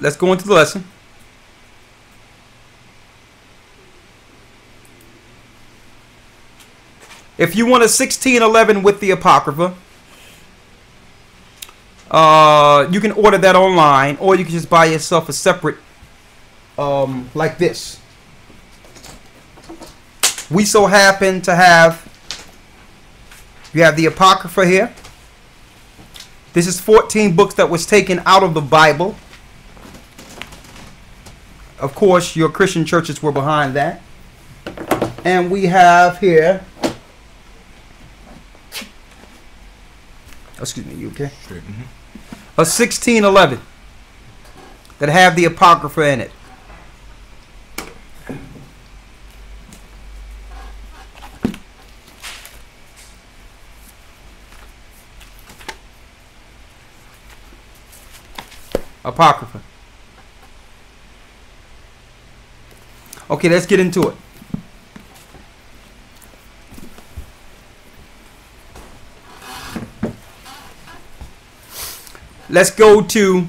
let's go into the lesson. If you want a 1611 with the Apocrypha, you can order that online, or you can just buy yourself a separate, like this. We so happen to have, you have the Apocrypha here. This is 14 books that was taken out of the Bible. Of course, your Christian churches were behind that. And we have here, excuse me, you okay? Sure. A 1611 that have the Apocrypha in it. Apocrypha. Okay, let's get into it. Let's go to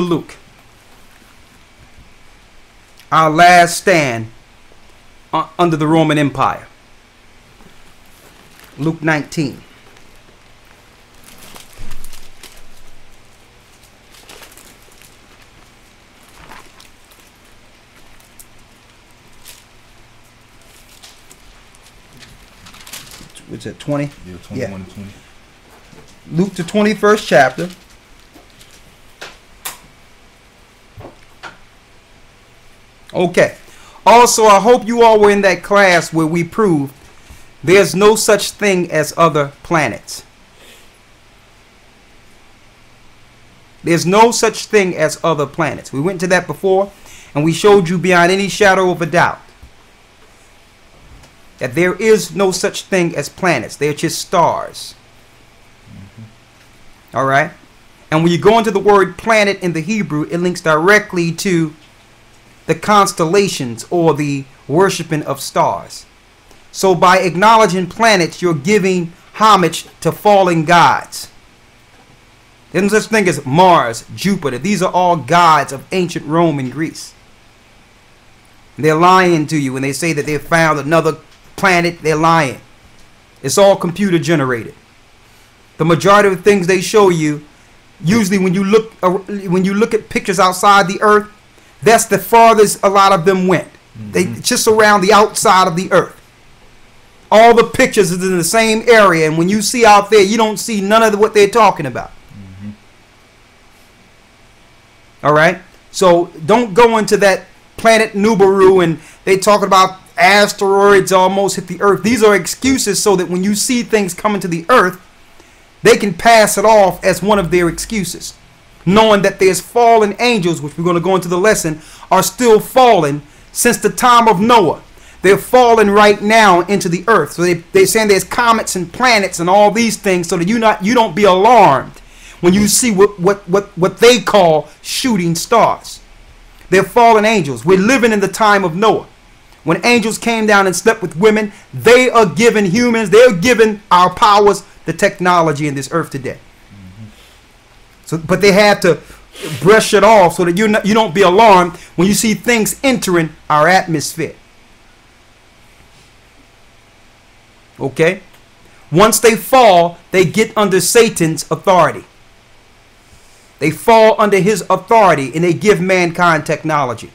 Luke. Our last stand under the Roman Empire. Luke 19. What's it, 20? Yeah, 21 to 20. Luke, the 21st chapter. Okay. Also, I hope you all were in that class where we proved there's no such thing as other planets. There's no such thing as other planets. We went to that before, and we showed you beyond any shadow of a doubt that there is no such thing as planets. They're just stars. All right? And when you go into the word planet in the Hebrew, it links directly to the constellations or the worshiping of stars. So by acknowledging planets, you're giving homage to fallen gods. There's no such thing as Mars, Jupiter. These are all gods of ancient Rome and Greece. They're lying to you when they say that they found another planet. They're lying. It's all computer generated. The majority of the things they show you, usually when you look at pictures outside the Earth, that's the farthest a lot of them went. They just around the outside of the Earth. All the pictures is in the same area, and when you see out there, you don't see none of what they're talking about. All right? So don't go into that planet Nubaru and they talking about asteroids almost hit the Earth. These are excuses so that when you see things coming to the Earth, they can pass it off as one of their excuses, knowing that there's fallen angels, which we're going to go into the lesson, are still fallen since the time of Noah. They're falling right now into the Earth. So they're saying there's comets and planets and all these things so that you don't be alarmed when you see what they call shooting stars. They're fallen angels. We're living in the time of Noah. When angels came down and slept with women, they are giving humans, they're giving our powers the technology in this earth today. So, but they had to brush it off so that you don't be alarmed when you see things entering our atmosphere. Okay? Once they fall, they get under Satan's authority. They fall under his authority and they give mankind technology.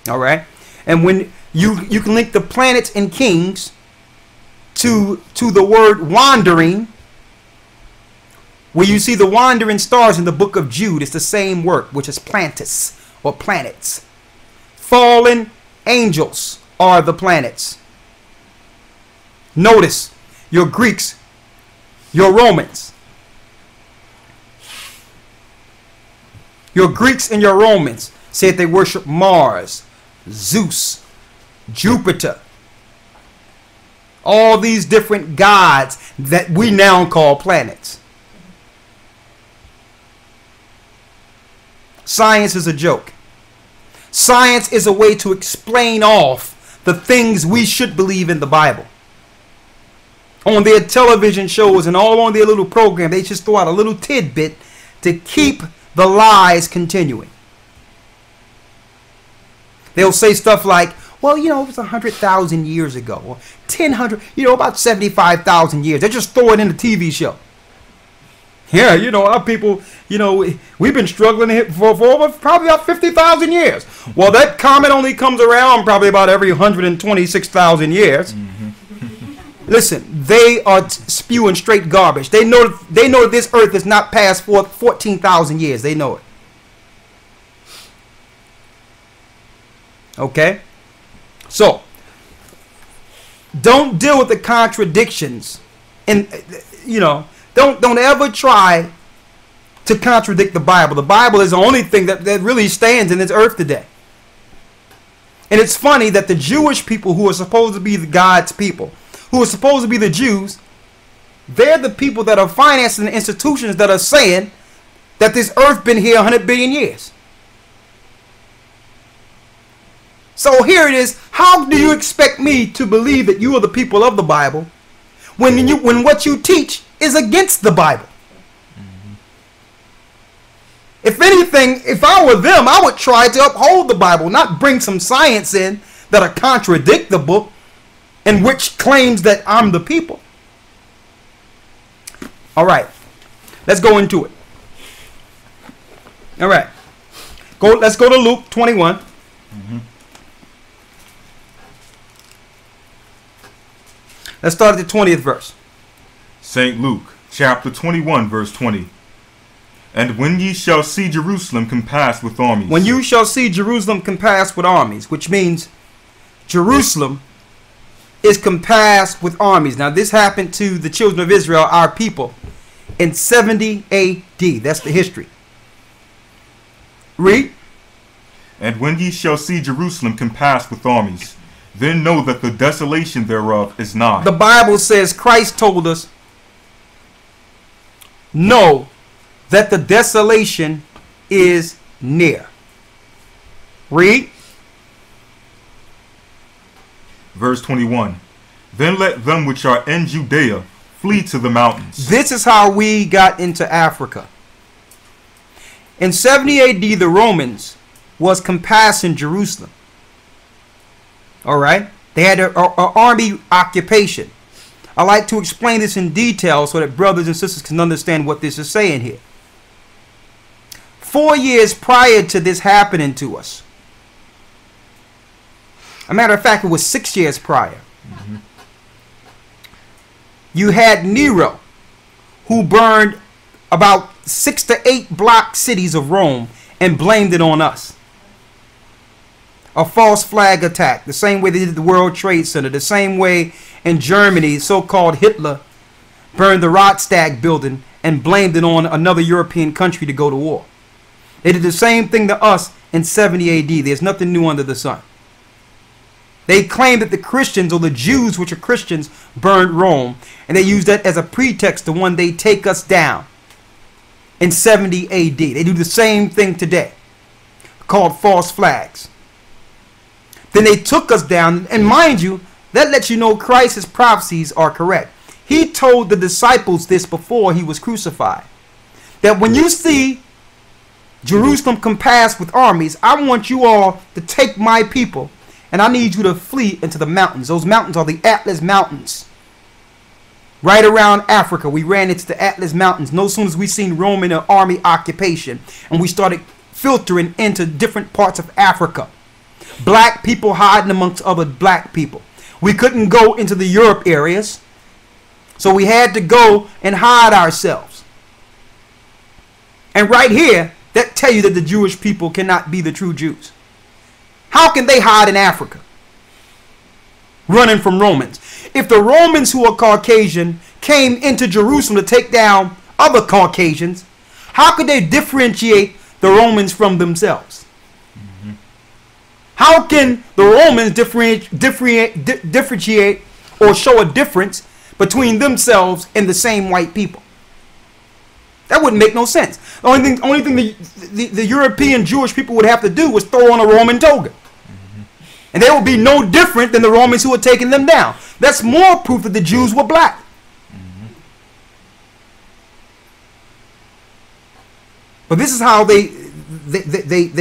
All right? And when you can link the planets and kings to the word wandering, where you see the wandering stars in the book of Jude, it's the same word, which is planets or planets. Fallen angels are the planets. Notice your Greeks, your Romans. Your Greeks and your Romans said they worship Mars, Zeus, Jupiter. All these different gods that we now call planets. Science is a joke. Science is a way to explain off the things we should believe in the Bible. On their television shows and all on their little program, they just throw out a little tidbit to keep the lies continuing. They'll say stuff like, well, you know, it was 100,000 years ago, or 1,000, you know, about 75,000 years. They just throw it in the TV show. Yeah, you know, our people, you know, we've been struggling for over probably about 50,000 years. Well, that comment only comes around probably about every 126,000 years. Listen, they are spewing straight garbage. They know that this earth is not past 14,000 years. They know it. Okay? So, don't deal with the contradictions. And, you know, don't ever try to contradict the Bible. The Bible is the only thing that really stands in this earth today. And it's funny that the Jewish people who are supposed to be God's people, who are supposed to be the Jews, they're the people that are financing the institutions that are saying that this earth been here 100 billion years. So here it is. How do you expect me to believe that you are the people of the Bible when what you teach is against the Bible? If anything, if I were them, I would try to uphold the Bible, not bring some science in that'll contradict the book, and which claims that I'm the people. All right, let's go into it. All right, let's go to Luke 21. Let's start at the 20th verse. St. Luke, chapter 21, verse 20. And when ye shall see Jerusalem compassed with armies. When you shall see Jerusalem compassed with armies, which means Jerusalem is compassed with armies. Now this happened to the children of Israel, our people, in 70 AD. That's the history. Read. And when ye shall see Jerusalem compassed with armies, then know that the desolation thereof is nigh. The Bible says, Christ told us, know that the desolation is near. Read. Verse 21. Then let them which are in Judea flee to the mountains. This is how we got into Africa. In 70 AD, the Romans was compassing Jerusalem. All right? They had an army occupation. I like to explain this in detail so that brothers and sisters can understand what this is saying here. 4 years prior to this happening to us. A matter of fact, it was 6 years prior. You had Nero, who burned about 6 to 8 block cities of Rome and blamed it on us. A false flag attack, the same way they did the World Trade Center, the same way in Germany, so-called Hitler burned the Reichstag building and blamed it on another European country to go to war. They did the same thing to us in 70 AD. There's nothing new under the sun. They claimed that the Christians, or the Jews, which are Christians, burned Rome, and they used that as a pretext to one day take us down in 70 AD. They do the same thing today, called false flags. Then they took us down, and mind you, that lets you know Christ's prophecies are correct. He told the disciples this before he was crucified, that when you see Jerusalem compassed with armies, I want you all to take my people, and I need you to flee into the mountains. Those mountains are the Atlas Mountains. Right around Africa, we ran into the Atlas Mountains. No sooner as we seen Roman army occupation, and we started filtering into different parts of Africa. Black people hiding amongst other black people. We couldn't go into the Europe areas, so we had to go and hide ourselves. And right here, that tell you that the Jewish people cannot be the true Jews. How can they hide in Africa, running from Romans? If the Romans, who are Caucasian, came into Jerusalem to take down other Caucasians, how could they differentiate the Romans from themselves? How can the Romans differentiate or show a difference between themselves and the same white people? That wouldn't make no sense. Only thing the European Jewish people would have to do was throw on a Roman toga. And they would be no different than the Romans who were taking them down. That's more proof that the Jews were black. But this is how they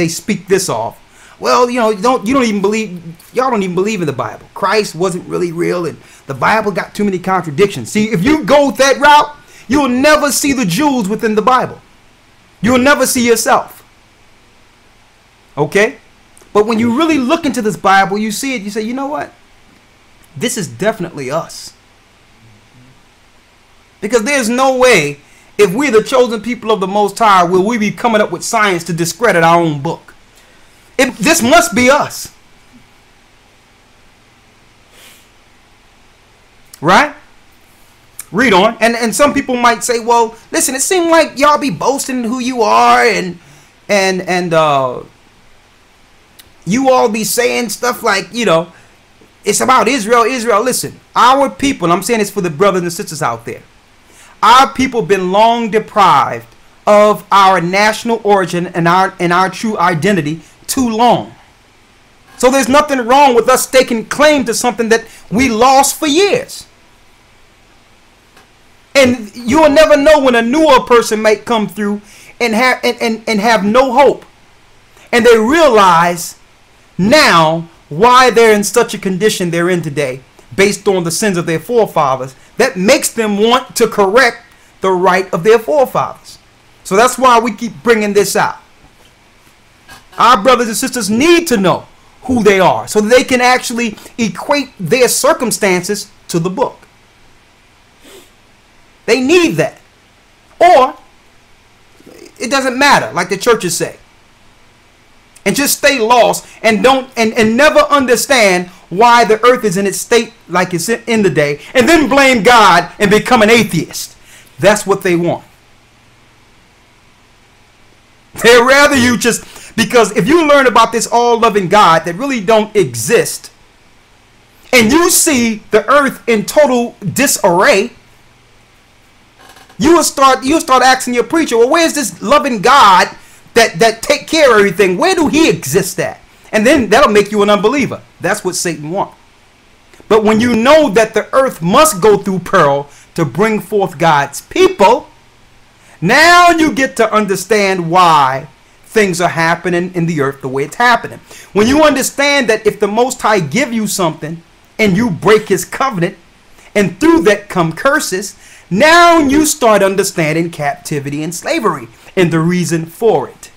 speak this off. Well, you know, y'all don't even believe in the Bible. Christ wasn't really real, and the Bible got too many contradictions. See, if you go that route, you'll never see the Jews within the Bible. You'll never see yourself. Okay? But when you really look into this Bible, you see it, you say, you know what? This is definitely us. Because there's no way, if we're the chosen people of the Most High, will we be coming up with science to discredit our own book. This must be us. Right? Read on. And some people might say, well, listen, it seems like y'all be boasting who you are and you all be saying stuff like, you know, it's about Israel. Listen, our people, and I'm saying this for the brothers and sisters out there, our people been long deprived of our national origin and our true identity too long. So there's nothing wrong with us staking claim to something that we lost for years. And you'll never know when a newer person might come through and have no hope. And they realize now why they're in such a condition they're in today based on the sins of their forefathers. That makes them want to correct the right of their forefathers. So that's why we keep bringing this out. Our brothers and sisters need to know who they are so that they can actually equate their circumstances to the book. They need that. Or it doesn't matter, like the churches say. And just stay lost and never understand why the earth is in its state like it's in the day, and then blame God and become an atheist. That's what they want. They'd rather you just, because if you learn about this all-loving God that really don't exist, and you see the earth in total disarray, you'll start asking your preacher, well, where's this loving God that take care of everything? Where do he exist at? And then that'll make you an unbeliever. That's what Satan wants. But when you know that the earth must go through peril to bring forth God's people, now you get to understand why things are happening in the earth the way it's happening. When you understand that if the Most High give you something and you break his covenant, and through that come curses, now you start understanding captivity and slavery and the reason for it.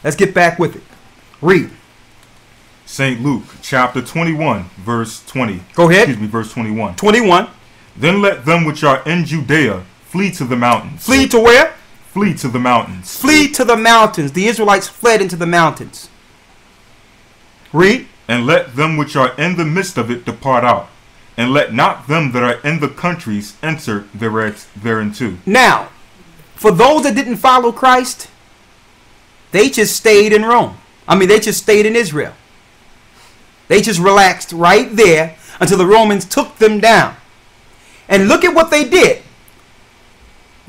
Let's get back with it. Read. St. Luke chapter 21 verse 20. Go ahead. Excuse me, verse 21. 21. Then let them which are in Judea flee to the mountains. Flee to where? Flee to the mountains. Flee to the mountains. The Israelites fled into the mountains. Read. And let them which are in the midst of it depart out. And let not them that are in the countries enter thereinto. Now, for those that didn't follow Christ, they just stayed in Rome. They just stayed in Israel. They just relaxed right there until the Romans took them down. And look at what they did.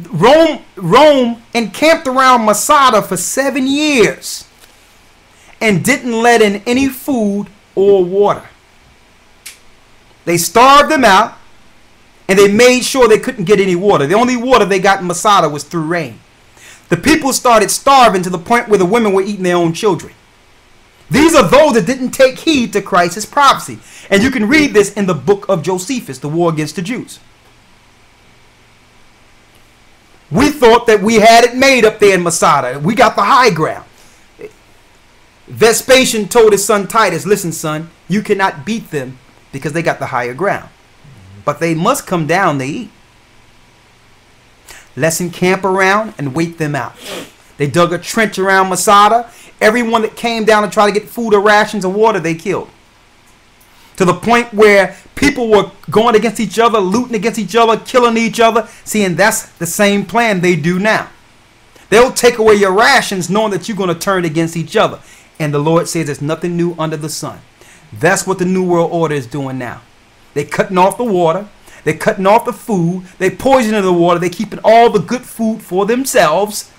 Rome encamped around Masada for 7 years and didn't let in any food or water. They starved them out, and they made sure they couldn't get any water. The only water they got in Masada was through rain. The people started starving to the point where the women were eating their own children. These are those that didn't take heed to Christ's prophecy. And you can read this in the book of Josephus, the war against the Jews. We thought that we had it made up there in Masada. We got the high ground. Vespasian told his son Titus, listen, son, you cannot beat them because they got the higher ground. But they must come down to eat. Let's encamp around and wait them out. They dug a trench around Masada. Everyone that came down to try to get food or rations or water, they killed. To the point where people were going against each other, looting against each other, killing each other. See, and that's the same plan they do now. They'll take away your rations knowing that you're going to turn against each other. And the Lord says there's nothing new under the sun. That's what the New World Order is doing now. They're cutting off the water. They're cutting off the food. They're poisoning the water. They're keeping all the good food for themselves,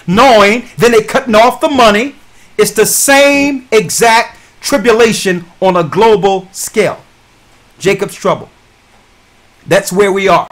knowing then they're cutting off the money. It's the same exact tribulation on a global scale. Jacob's trouble. That's where we are.